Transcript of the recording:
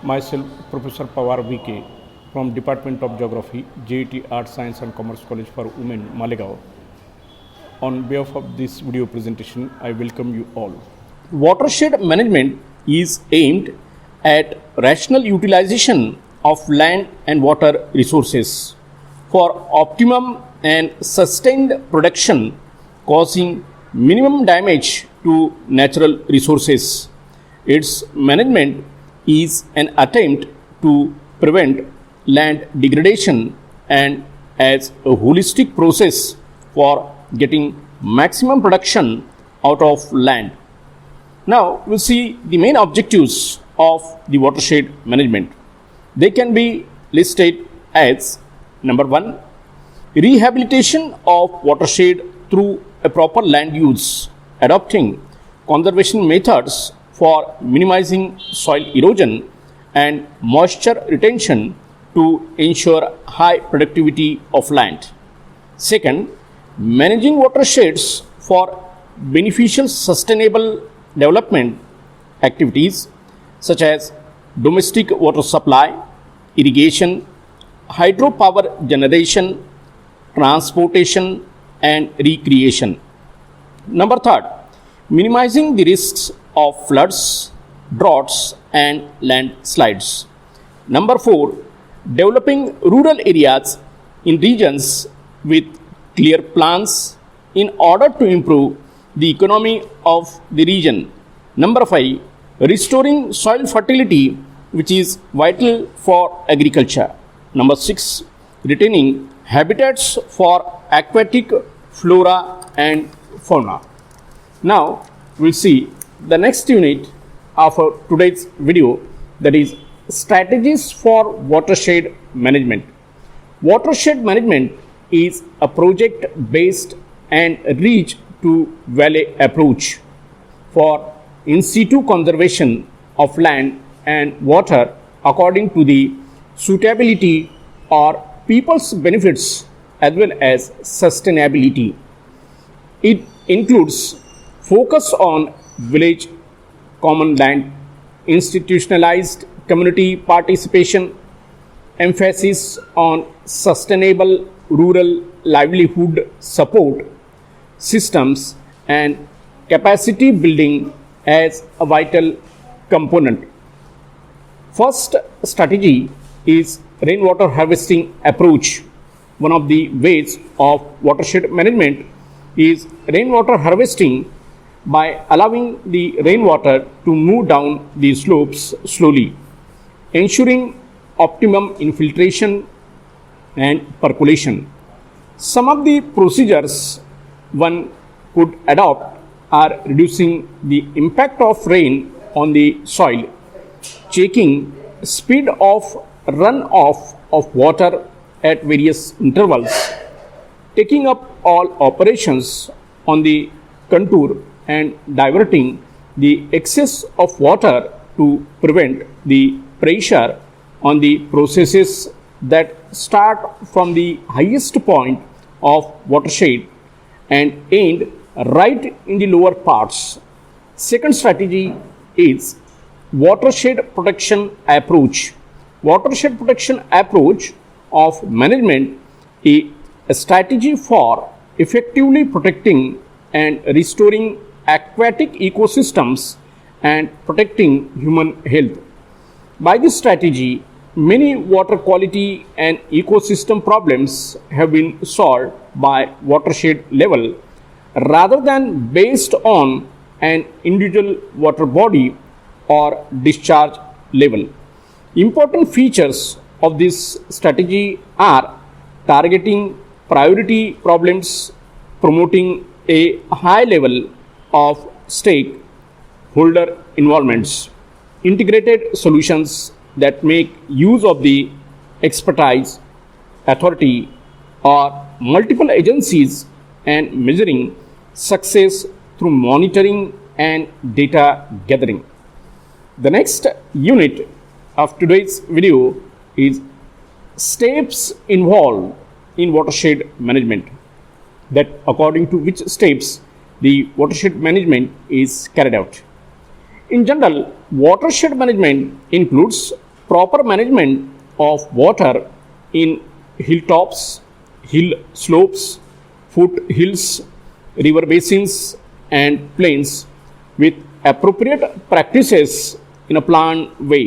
Myself, Professor Pawar VK from Department of Geography, JET Art, Science and Commerce College for Women, Malegaon. On behalf of this video presentation, I welcome you all. Watershed management is aimed at rational utilization of land and water resources for optimum and sustained production, causing minimum damage to natural resources. Its management is an attempt to prevent land degradation and as a holistic process for getting maximum production out of land. Now we'll see the main objectives of the watershed management. They can be listed as number 1, rehabilitation of watershed through a proper land use, adopting conservation methods for minimizing soil erosion and moisture retention to ensure high productivity of land. Second, managing watersheds for beneficial sustainable development activities such as domestic water supply, irrigation, hydropower generation, transportation and recreation. Number 3, minimizing the risks of floods, droughts and landslides. Number 4, developing rural areas in regions with clear plans in order to improve the economy of the region. Number 5, restoring soil fertility, which is vital for agriculture. Number 6, retaining habitats for aquatic flora and fauna. Now we'll see the next unit of today's video, that is strategies for watershed management. Watershed management is a project based and reach to valley approach for in situ conservation of land and water according to the suitability or people's benefits as well as sustainability. It includes focus on village common land, institutionalized community participation, emphasis on sustainable rural livelihood support systems and capacity building as a vital component. First strategy is rainwater harvesting approach. One of the ways of watershed management is rainwater harvesting by allowing the rainwater to move down the slopes slowly, ensuring optimum infiltration and percolation. Some of the procedures one could adopt are reducing the impact of rain on the soil, checking speed of runoff of water at various intervals, taking up all operations on the contour and diverting the excess of water to prevent the pressure on the processes that start from the highest point of watershed and end right in the lower parts. Second strategy is watershed protection approach. Watershed protection approach of management is a strategy for effectively protecting and restoring aquatic ecosystems and protecting human health. By this strategy, many water quality and ecosystem problems have been solved by watershed level rather than based on an individual water body or discharge level. Important features of this strategy are targeting priority problems, promoting a high level of stakeholder involvements, integrated solutions that make use of the expertise, authority, or multiple agencies, and measuring success through monitoring and data gathering. The next unit of today's video is steps involved in watershed management, that according to which steps the watershed management is carried out. In general, watershed management includes proper management of water in hilltops, hill slopes, foothills, river basins, and plains with appropriate practices in a planned way.